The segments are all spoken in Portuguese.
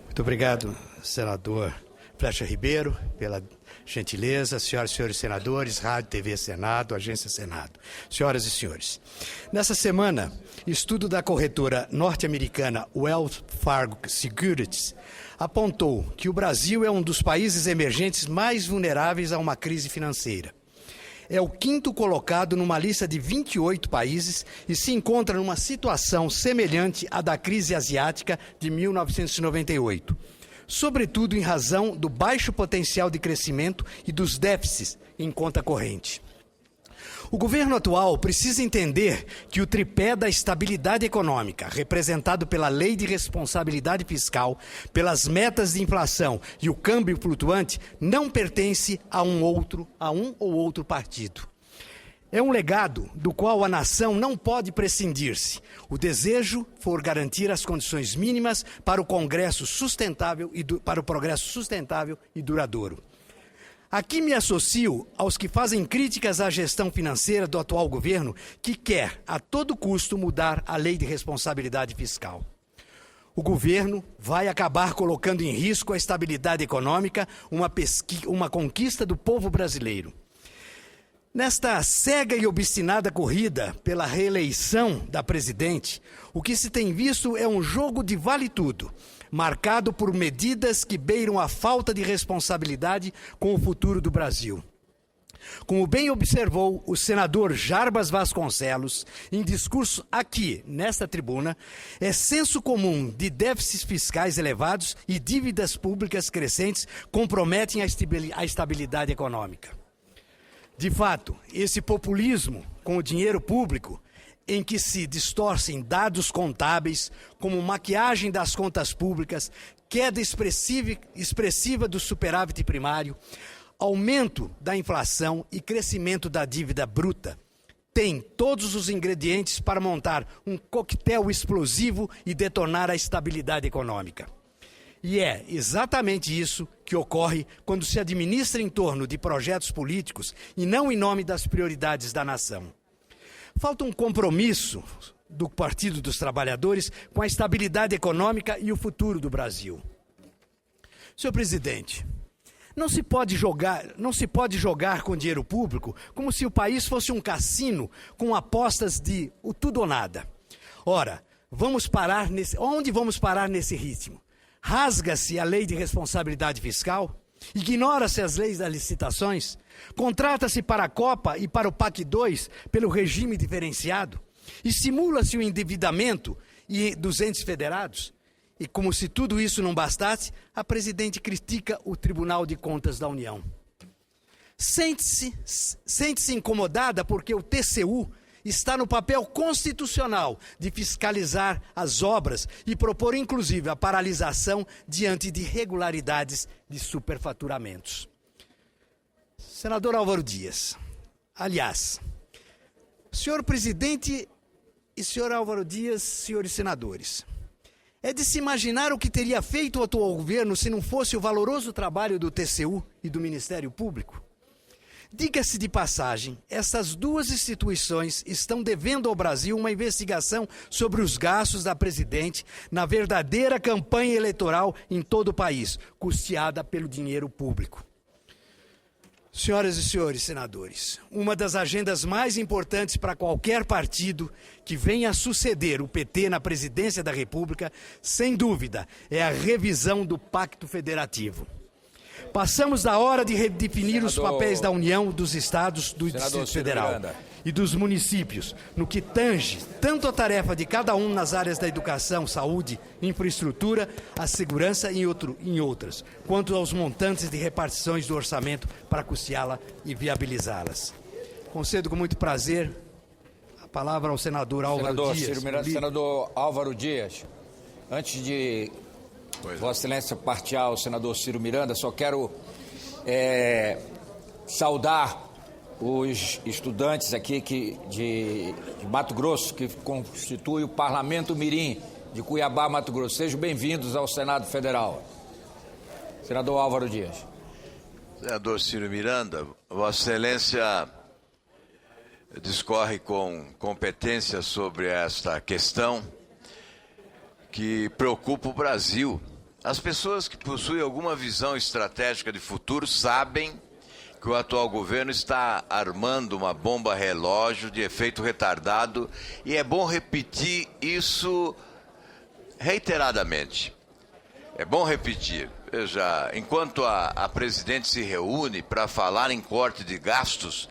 Muito obrigado, senador Flecha Ribeiro, pela gentileza. Senhoras e senhores senadores, Rádio, TV Senado, Agência Senado. Senhoras e senhores, nessa semana, estudo da corretora norte-americana Wells Fargo Securities apontou que o Brasil é um dos países emergentes mais vulneráveis a uma crise financeira. É o quinto colocado numa lista de 28 países e se encontra numa situação semelhante à da crise asiática de 1998, sobretudo em razão do baixo potencial de crescimento e dos déficits em conta corrente. O governo atual precisa entender que o tripé da estabilidade econômica, representado pela Lei de Responsabilidade Fiscal, pelas metas de inflação e o câmbio flutuante, não pertence a um ou outro partido. É um legado do qual a nação não pode prescindir-se. O desejo for garantir as condições mínimas para o progresso sustentável e duradouro. Aqui me associo aos que fazem críticas à gestão financeira do atual governo, que quer, a todo custo, mudar a lei de responsabilidade fiscal. O governo vai acabar colocando em risco a estabilidade econômica, uma conquista do povo brasileiro. Nesta cega e obstinada corrida pela reeleição da presidente, o que se tem visto é um jogo de vale-tudo, marcado por medidas que beiram a falta de responsabilidade com o futuro do Brasil. Como bem observou o senador Jarbas Vasconcelos, em discurso aqui, nesta tribuna, é senso comum de déficits fiscais elevados e dívidas públicas crescentes comprometem a estabilidade econômica. De fato, esse populismo com o dinheiro público, em que se distorcem dados contábeis, como maquiagem das contas públicas, queda expressiva do superávit primário, aumento da inflação e crescimento da dívida bruta, tem todos os ingredientes para montar um coquetel explosivo e detonar a estabilidade econômica. E é exatamente isso que ocorre quando se administra em torno de projetos políticos e não em nome das prioridades da nação. Falta um compromisso do Partido dos Trabalhadores com a estabilidade econômica e o futuro do Brasil. Senhor presidente, não se pode jogar com dinheiro público como se o país fosse um cassino com apostas de o tudo ou nada. Ora, onde vamos parar nesse ritmo? Rasga-se a lei de responsabilidade fiscal? Ignora-se as leis das licitações? Contrata-se para a Copa e para o PAC 2 pelo regime diferenciado? Estimula-se o endividamento dos entes federados? E como se tudo isso não bastasse, a presidente critica o Tribunal de Contas da União. Sente-se incomodada porque o TCU está no papel constitucional de fiscalizar as obras e propor, inclusive, a paralisação diante de irregularidades de superfaturamentos. Senador Álvaro Dias, aliás, senhor presidente e senhor Álvaro Dias, senhores senadores, é de se imaginar o que teria feito o atual governo se não fosse o valoroso trabalho do TCU e do Ministério Público. Diga-se de passagem, essas duas instituições estão devendo ao Brasil uma investigação sobre os gastos da presidente na verdadeira campanha eleitoral em todo o país, custeada pelo dinheiro público. Senhoras e senhores senadores, uma das agendas mais importantes para qualquer partido que venha a suceder o PT na presidência da República, sem dúvida, é a revisão do Pacto Federativo. Passamos da hora de redefinir os papéis da União, dos estados, do Distrito Federal e dos municípios, no que tange tanto a tarefa de cada um nas áreas da educação, saúde, infraestrutura, a segurança e em outras, quanto aos montantes de repartições do orçamento para custeá-la e viabilizá-las. Concedo com muito prazer a palavra ao senador Álvaro Dias. Senador Álvaro Dias, antes de Vossa Excelência partir ao senador Ciro Miranda, só quero saudar os estudantes aqui de Mato Grosso, que constituem o Parlamento Mirim de Cuiabá, Mato Grosso. Sejam bem-vindos ao Senado Federal. Senador Álvaro Dias. Senador Ciro Miranda, Vossa Excelência discorre com competência sobre esta questão que preocupa o Brasil As pessoas que possuem alguma visão estratégica de futuro sabem que o atual governo está armando uma bomba relógio de efeito retardado e é bom repetir isso reiteradamente. É bom repetir. Veja, enquanto a presidente se reúne para falar em corte de gastos,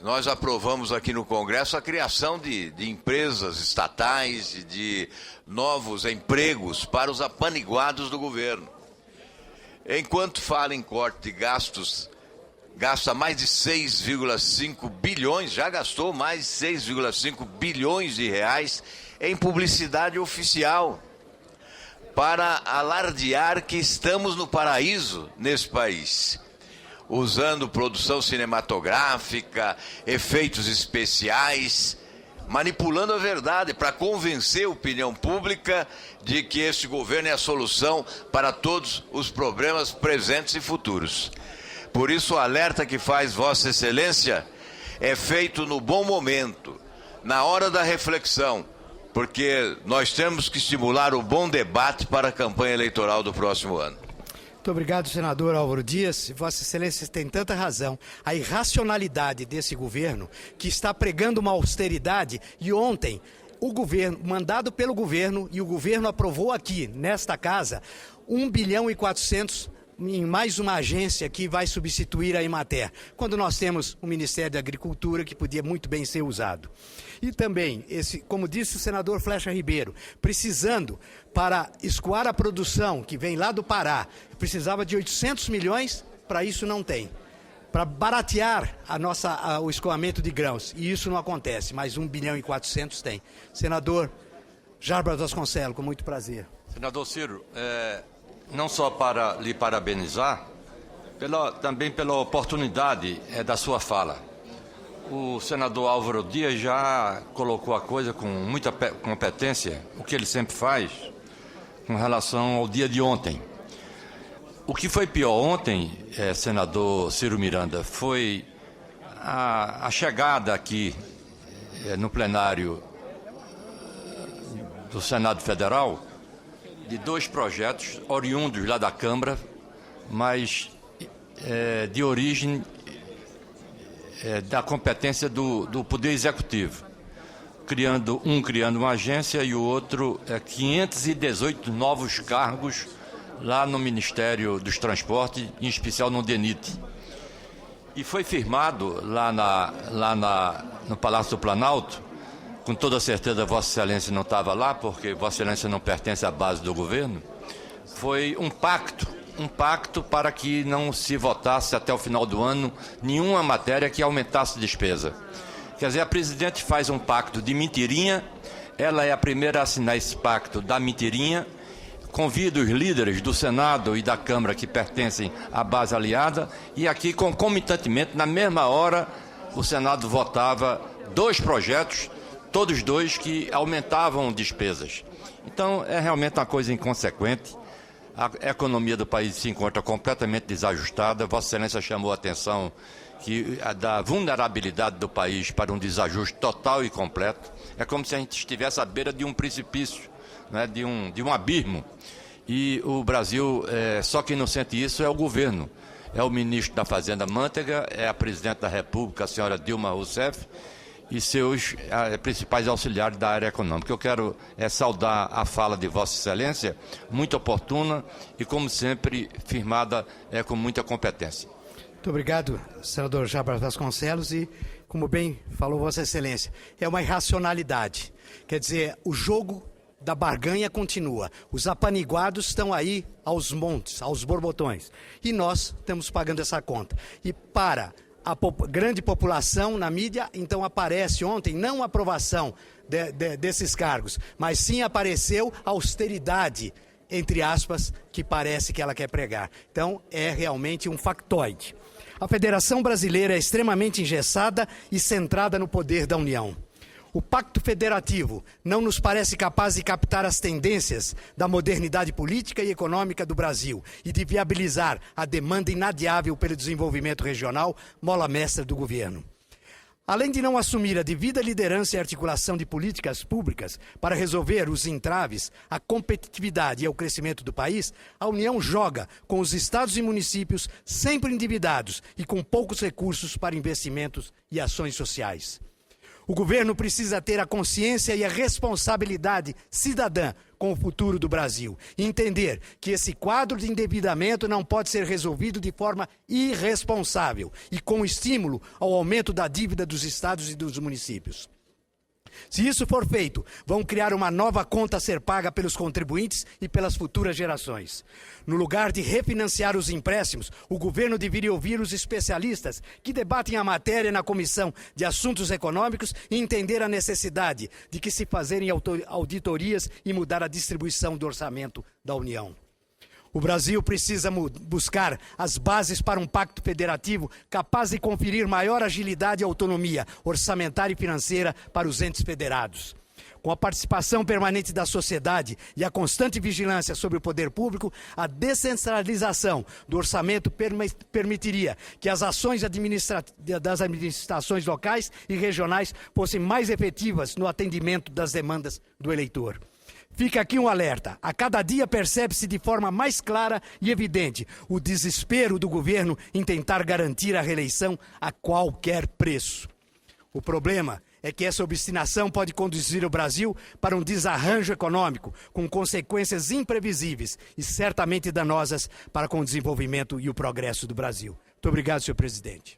nós aprovamos aqui no Congresso a criação de empresas estatais e de novos empregos para os apaniguados do governo. Enquanto fala em corte de gastos, gasta mais de 6,5 bilhões, já gastou mais de 6,5 bilhões de reais em publicidade oficial para alardear que estamos no paraíso nesse país, usando produção cinematográfica, efeitos especiais, manipulando a verdade para convencer a opinião pública de que este governo é a solução para todos os problemas presentes e futuros. Por isso, o alerta que faz Vossa Excelência é feito no bom momento, na hora da reflexão, porque nós temos que estimular o bom debate para a campanha eleitoral do próximo ano. Muito obrigado, senador Álvaro Dias. Vossa Excelência tem tanta razão. A irracionalidade desse governo, que está pregando uma austeridade, e ontem o governo, mandado pelo governo, e o governo aprovou aqui, nesta casa, 1 bilhão e 400 em mais uma agência que vai substituir a Emater, quando nós temos o Ministério da Agricultura que podia muito bem ser usado. E também, como disse o senador Flecha Ribeiro, precisando para escoar a produção que vem lá do Pará, precisava de 800 milhões, para isso não tem. Para baratear o escoamento de grãos, e isso não acontece, mas 1 bilhão e 400 tem. Senador Jarbas Vasconcelos, com muito prazer. Senador Ciro, não só para lhe parabenizar, também pela oportunidade da sua fala. O senador Álvaro Dias já colocou a coisa com muita competência, o que ele sempre faz, com relação ao dia de ontem. O que foi pior ontem, senador Ciro Miranda, foi a chegada aqui no plenário do Senado Federal de 2 projetos oriundos lá da Câmara, mas de origem da competência do Poder Executivo, criando uma agência e o outro 518 novos cargos lá no Ministério dos Transportes, em especial no DENIT. E foi firmado no Palácio do Planalto. Com toda certeza Vossa Excelência não estava lá, porque Vossa Excelência não pertence à base do governo. Foi um pacto para que não se votasse até o final do ano nenhuma matéria que aumentasse despesa. Quer dizer, a presidente faz um pacto de mentirinha, ela é a primeira a assinar esse pacto da mentirinha, convida os líderes do Senado e da Câmara que pertencem à base aliada, e aqui, concomitantemente, na mesma hora, o Senado votava 2 projetos, todos 2 que aumentavam despesas. Então, é realmente uma coisa inconsequente. A economia do país se encontra completamente desajustada. Vossa Excelência chamou a atenção da vulnerabilidade do país para um desajuste total e completo. É como se a gente estivesse à beira de um precipício, né, de um abismo. E o Brasil, só quem não sente isso é o governo. É o ministro da Fazenda Mantega, é a presidente da República, a senhora Dilma Rousseff, e seus principais auxiliares da área econômica. Eu quero saudar a fala de Vossa Excelência, muito oportuna e, como sempre, firmada com muita competência. Muito obrigado, senador Jarbas Vasconcelos, e, como bem falou Vossa Excelência, é uma irracionalidade. Quer dizer, o jogo da barganha continua. Os apaniguados estão aí aos montes, aos borbotões, e nós estamos pagando essa conta. E para a grande população na mídia, então aparece ontem não a aprovação desses cargos, mas sim apareceu a austeridade, entre aspas, que parece que ela quer pregar. Então é realmente um factoide. A Federação Brasileira é extremamente engessada e centrada no poder da União. O Pacto Federativo não nos parece capaz de captar as tendências da modernidade política e econômica do Brasil e de viabilizar a demanda inadiável pelo desenvolvimento regional, mola mestra do governo. Além de não assumir a devida liderança e articulação de políticas públicas para resolver os entraves à competitividade e ao crescimento do país, a União joga com os estados e municípios sempre endividados e com poucos recursos para investimentos e ações sociais. O governo precisa ter a consciência e a responsabilidade cidadã com o futuro do Brasil e entender que esse quadro de endividamento não pode ser resolvido de forma irresponsável e com estímulo ao aumento da dívida dos estados e dos municípios. Se isso for feito, vão criar uma nova conta a ser paga pelos contribuintes e pelas futuras gerações. No lugar de refinanciar os empréstimos, o governo deveria ouvir os especialistas que debatem a matéria na Comissão de Assuntos Econômicos e entender a necessidade de que se fazerem auditorias e mudar a distribuição do orçamento da União. O Brasil precisa buscar as bases para um pacto federativo capaz de conferir maior agilidade e autonomia orçamentária e financeira para os entes federados. Com a participação permanente da sociedade e a constante vigilância sobre o poder público, a descentralização do orçamento permitiria que as ações das administrações locais e regionais fossem mais efetivas no atendimento das demandas do eleitor. Fica aqui um alerta. A cada dia percebe-se de forma mais clara e evidente o desespero do governo em tentar garantir a reeleição a qualquer preço. O problema é que essa obstinação pode conduzir o Brasil para um desarranjo econômico, com consequências imprevisíveis e certamente danosas para com o desenvolvimento e o progresso do Brasil. Muito obrigado, senhor presidente.